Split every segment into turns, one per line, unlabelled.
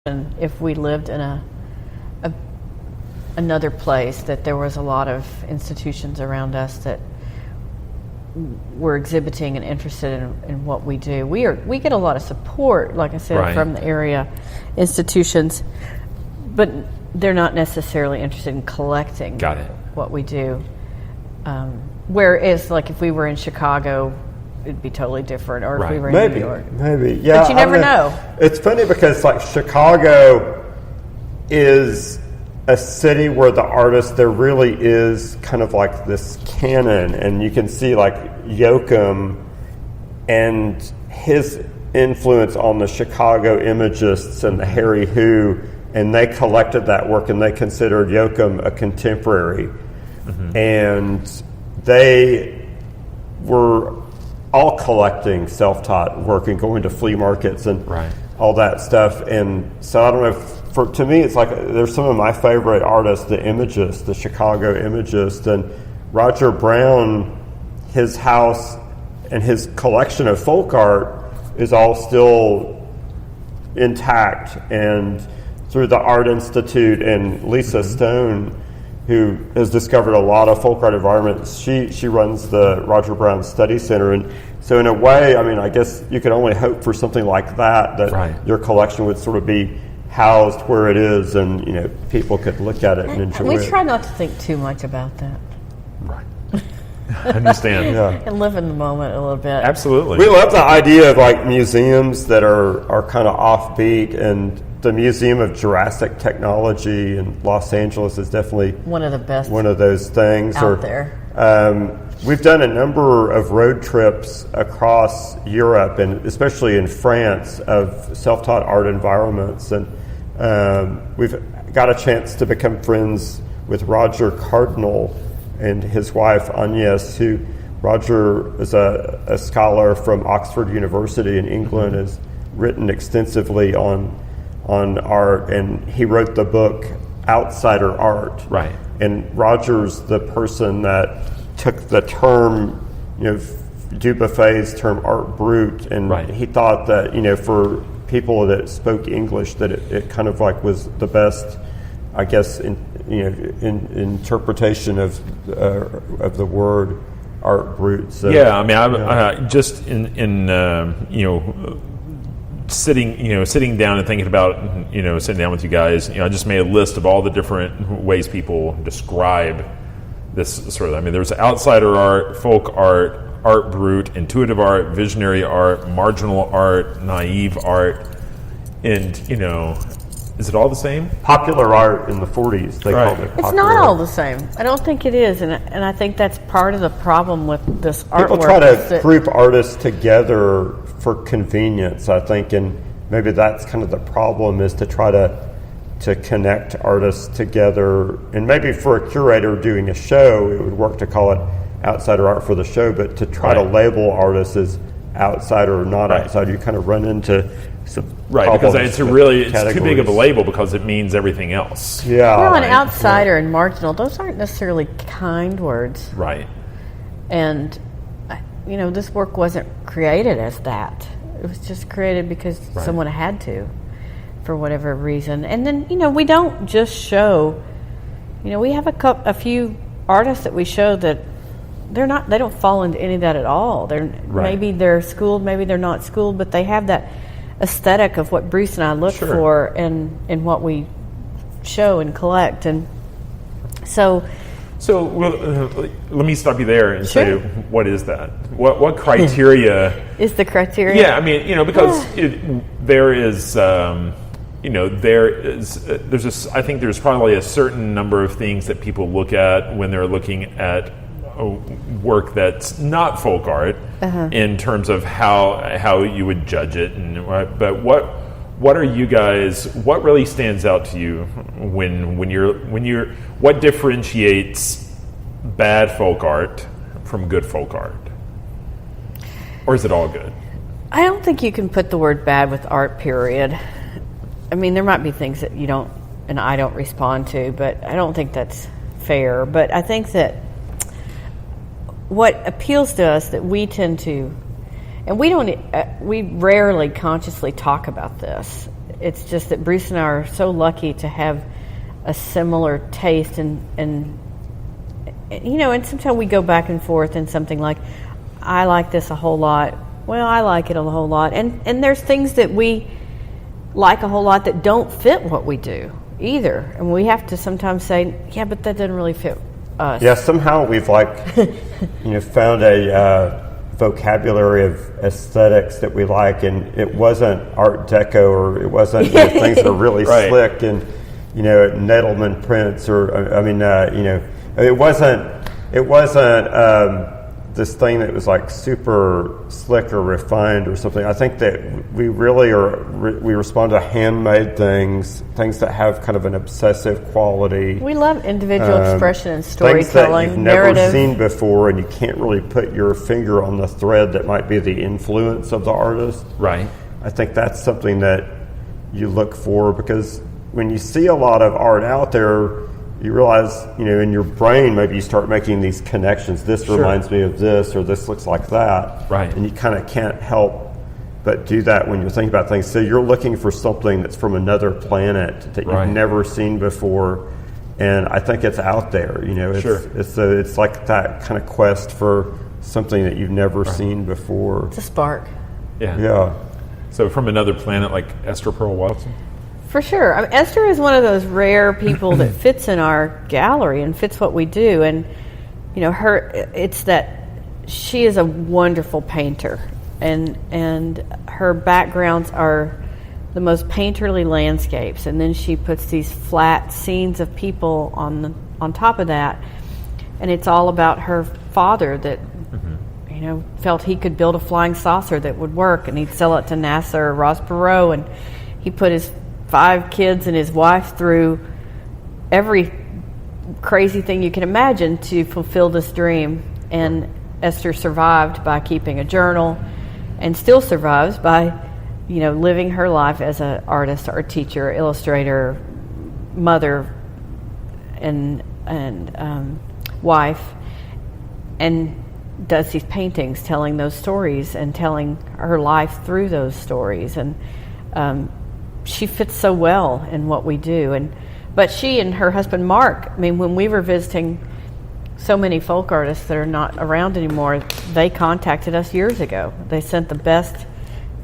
if we lived in another place, that there was a lot of institutions around us that were exhibiting and interested in what we do. We get a lot of support, like I said, from the area institutions, but they're not necessarily interested in collecting what we do. Whereas, like, if we were in Chicago, it'd be totally different, or if we were in New York.
Maybe, yeah.
But you never know.
It's funny because, like, Chicago is a city where the artist, there really is kind of like this canon, and you can see, like, Yoakum and his influence on the Chicago imagists and the Harry Who, and they collected that work, and they considered Yoakum a contemporary. Mm-hmm. And they were all collecting self-taught work and going to flea markets and all that stuff. And so I don't know, to me, it's like there's some of my favorite artists, the imagists, the Chicago imagists, and Roger Brown, his house and his collection of folk art is all still intact. And through the Art Institute and Lisa Stone, who has discovered a lot of folk art environments, she runs the Roger Brown Study Center. And so in a way, I mean, I guess you could only hope for something like that your collection would sort of be housed where it is, and, you know, people could look at it and enjoy it.
We try not to think too much about that.
Right. I understand.
And live in the moment a little bit.
Absolutely.
We love the idea of, like, museums that are kind of offbeat, and the Museum of Jurassic Technology in Los Angeles is definitely
one of the best.
One of those things
out there.
We've done a number of road trips across Europe, and especially in France, of self-taught art environments, and we've got a chance to become friends with Roger Cardinal and his wife Agnes, who Roger is a scholar from Oxford University in England, has written extensively on art, and he wrote the book Outsider Art.
Right.
And Roger's the person that took the term, you know, Dubuffet's term art brut, and he thought that, you know, for people that spoke English, that it kind of like was the best, I guess, interpretation of the word art brut. So,
yeah, I mean, I just in you know, sitting down and thinking about, you know, sitting down with you guys, you know, I just made a list of all the different ways people describe this sort of, I mean, there's outsider art, folk art, art brut, intuitive art, visionary art, marginal art, naive art, and, you know, is it all the same?
Popular art in the 40s, they called it popular.
It's not all the same. I don't think it is, and I think that's part of the problem with this artwork.
People try to group artists together for convenience, I think, and maybe that's kind of the problem, is to try to connect artists together. And maybe for a curator doing a show, it would work to call it outsider art for the show, but to try to label artists as outsider or not outsider, you kind of run into some
because it's too big of a label, because it means everything else.
Well, an outsider and marginal, those aren't necessarily kind words.
Right.
And, you know, this work wasn't created as that. It was just created because someone had to, for whatever reason. And then, you know, we don't just show, you know, we have a few artists that we show that they don't fall into any of that at all. Maybe they're schooled, maybe they're not schooled, but they have that aesthetic of what Bruce and I look for in what we show and collect. And so let me stop you there and say, what is that? What criteria is the criteria?
Yeah, I mean, you know, because there is, you know, I think there's probably a certain number of things that people look at when they're looking at work that's not folk art, in terms of how you would judge it, but what are you guys? What really stands out to you when you're what differentiates bad folk art from good folk art, or is it all good?
I don't think you can put the word bad with art. Period. I mean, there might be things that you don't and I don't respond to, but I don't think that's fair. But I think that what appeals to us, that we tend to, and we rarely consciously talk about this, it's just that Bruce and I are so lucky to have a similar taste, and you know, and sometimes we go back and forth in something like, I like this a whole lot. Well, I like it a whole lot. And there's things that we like a whole lot that don't fit what we do either. And we have to sometimes say, yeah, but that doesn't really fit us.
Yeah, somehow we've found a vocabulary of aesthetics that we like, and it wasn't Art Deco, or it wasn't things that are really slick and, Nettleman prints, or, it wasn't this thing that was like super slick or refined or something. I think that we really we respond to handmade things that have kind of an obsessive quality.
We love individual expression and storytelling,
things that you've never
narrative.
seen before, and you can't really put your finger on the thread that might be the influence of the artist.
Right.
I think that's something that you look for, because when you see a lot of art out there, you realize, in your brain, maybe you start making these connections. This reminds me of this, or this looks like that.
Right.
And you kind of can't help but do that when you're thinking about things. So you're looking for something that's from another planet that you've never seen before. And I think it's out there. It's like that kind of quest for something that you've never seen before.
It's a spark.
Yeah.
So from another planet, like Esther Pearl Watson?
For sure. I mean, Esther is one of those rare people that fits in our gallery and fits what we do. And, it's that she is a wonderful painter. And her backgrounds are the most painterly landscapes. And then she puts these flat scenes of people on top of that. And it's all about her father that, felt he could build a flying saucer that would work. And he'd sell it to NASA or Ross Perot. And he put his 5 kids and his wife through every crazy thing you can imagine to fulfill this dream. And Esther survived by keeping a journal, and still survives by, living her life as an artist or teacher, illustrator, mother, and wife, and does these paintings telling those stories and telling her life through those stories. And she fits so well in what we do. But she and her husband Mark, when we were visiting so many folk artists that are not around anymore, they contacted us years ago. They sent the best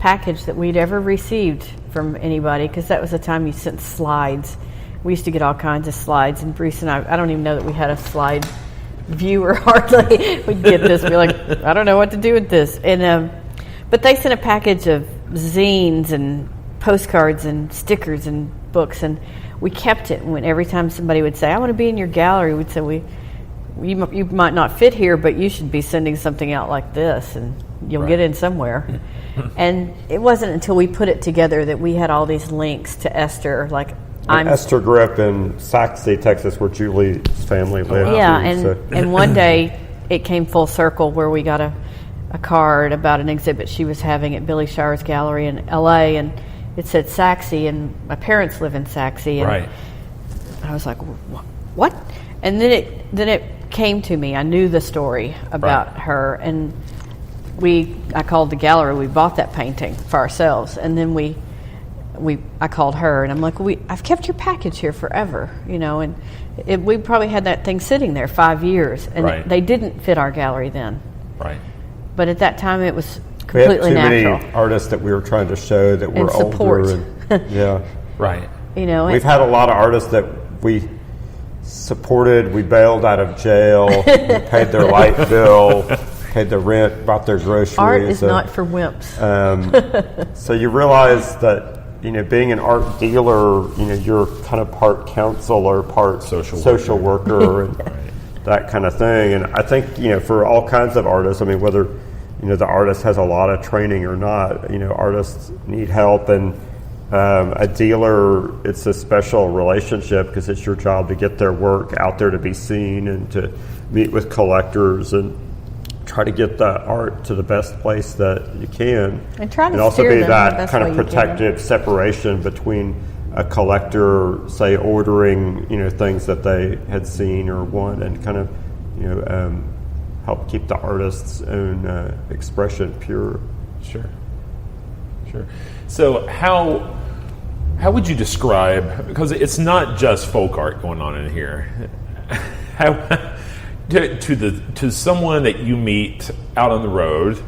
package that we'd ever received from anybody, because that was the time you sent slides. We used to get all kinds of slides, and Bruce and I don't even know that we had a slide viewer hardly. We'd get this, we'd be like, I don't know what to do with this. And but they sent a package of zines and postcards and stickers and books, and we kept it. When every time somebody would say, I want to be in your gallery, we'd say, you might not fit here, but you should be sending something out like this, and you'll get in somewhere. And it wasn't until we put it together that we had all these links to Esther. Esther
grew up in Waxahachie, Texas, where Julie's family lived.
Yeah, and one day it came full circle where we got a card about an exhibit she was having at Billy Shire's gallery in L.A., and it said Waxahachie, and my parents live in Waxahachie. And I was like, what? And then it came to me. I knew the story about her, and I called the gallery. We bought that painting for ourselves, and then I called her, and I'm like, I've kept your package here forever, and we probably had that thing sitting there 5 years, and they didn't fit our gallery then.
Right.
But at that time, it was completely natural.
We had too many artists that we were trying to show that were older.
Right.
We've had a lot of artists that we supported. We bailed out of jail, we paid their light bill, paid their rent, bought their groceries.
Art is not for wimps.
So you realize that, being an art dealer, you're kind of part counselor, part social worker, and that kind of thing. And I think, for all kinds of artists, whether, the artist has a lot of training or not, artists need help. And a dealer, it's a special relationship, because it's your job to get their work out there to be seen and to meet with collectors and try to get the art to the best place that you can,
and
also be that kind of protective separation between a collector, say, ordering things that they had seen or want, and kind of help keep the artist's own expression pure.
Sure. So how How would you describe, because it's not just folk art going on in here, to someone that you meet out on the road,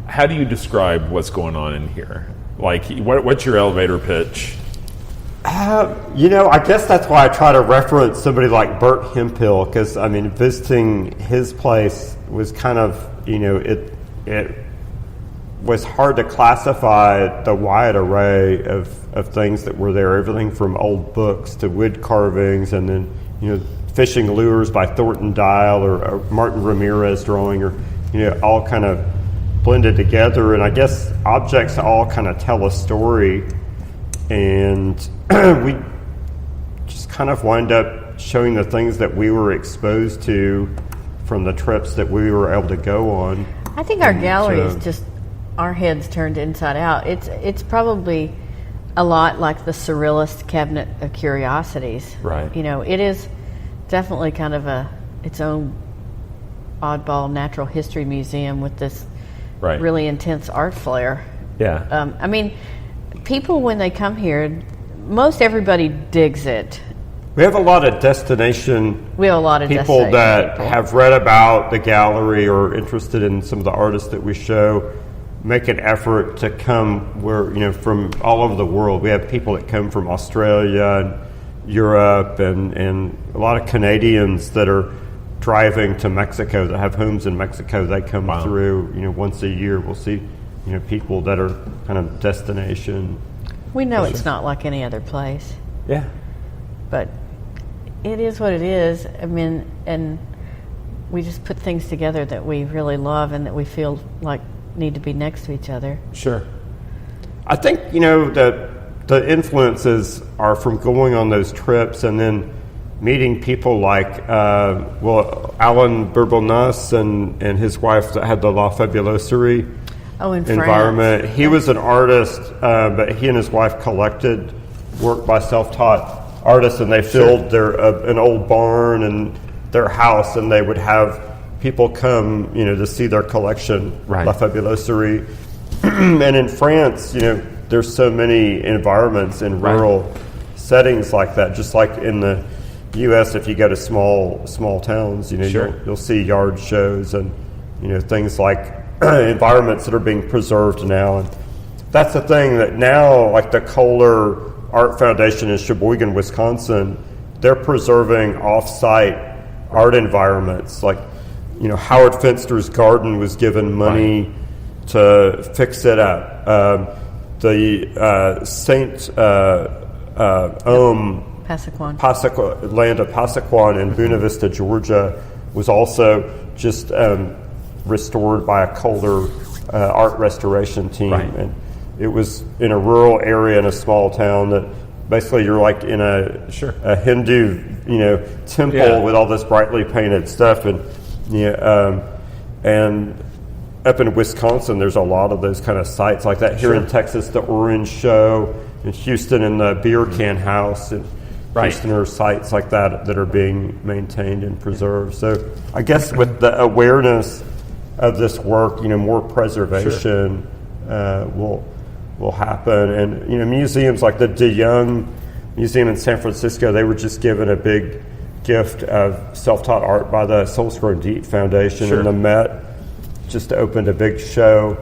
how do you describe what's going on in here? Like, what's your elevator pitch?
I guess that's why I try to reference somebody like Bert Hemphill, because, I mean, visiting his place was kind of, it was hard to classify the wide array of things that were there, everything from old books to wood carvings, and then, fishing lures by Thornton Dial or Martin Ramirez drawing, or, all kind of blended together. And I guess objects all kind of tell a story. And we just kind of wind up showing the things that we were exposed to from the trips that we were able to go on.
I think our gallery is just our heads turned inside out. It's probably a lot like the Surrealist Cabinet of Curiosities.
Right.
It is definitely kind of its own oddball natural history museum with this really intense art flair.
Yeah.
I mean, people, when they come here, most everybody digs it.
We have a lot of destination people that have read about the gallery or interested in some of the artists that we show, make an effort to come from all over the world. We have people that come from Australia and Europe and a lot of Canadians that are driving to Mexico, that have homes in Mexico. They come through, once a year. We'll see, people that are kind of destination.
We know it's not like any other place.
Yeah.
But it is what it is. I mean, and we just put things together that we really love and that we feel like need to be next to each other.
Sure. I think, the influences are from going on those trips and then meeting people like, Alan Bourbonnas and his wife that had the La Fabuloserie environment.
France.
He was an artist, but he and his wife collected work by self-taught artists, and they filled an old barn and their house, and they would have people come, to see their collection, La Fabuloserie. And in France, there's so many environments in rural settings like that. Just like in the U.S., if you go to small towns, you'll see yard shows and things like environments that are being preserved now. And that's the thing that now, like the Kohler Art Foundation in Sheboygan, Wisconsin, they're preserving off-site art environments. Like, Howard Finster's garden was given money to fix it up. The Saint
Passaquan.
Land of Passaquan in Buena Vista, Georgia, was also just restored by a Kohler art restoration team. And it was in a rural area in a small town that basically you're like in a Hindu temple with all this brightly painted stuff. And up in Wisconsin, there's a lot of those kind of sites like that. Here in Texas, the Orange Show, in Houston, in the Beer Can House, and Houston are sites like that are being maintained and preserved. So I guess with the awareness of this work, more preservation will happen. And museums like the De Young Museum in San Francisco, they were just given a big gift of self-taught art by the Souls Grown Deep Foundation, and the Met just opened a big show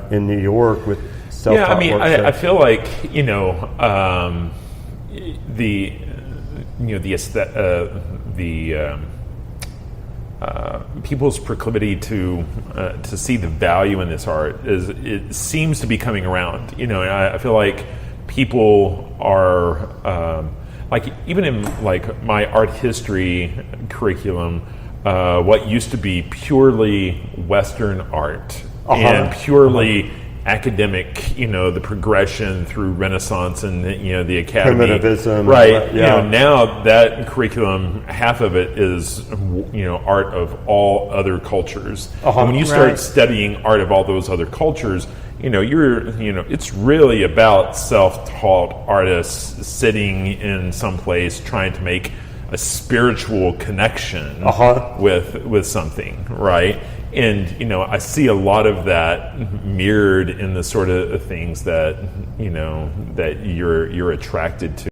in New York with self-taught work.
I feel like people's proclivity to see the value in this art it seems to be coming around. And I feel like people are like, even in like my art history curriculum, what used to be purely Western art and purely academic, the progression through Renaissance and the academy,
primitivism,
now that curriculum, half of it is art of all other cultures. And when you start studying art of all those other cultures, it's really about self-taught artists sitting in some place trying to make a spiritual connection with something, right? And I see a lot of that mirrored in the sort of things that that you're attracted to.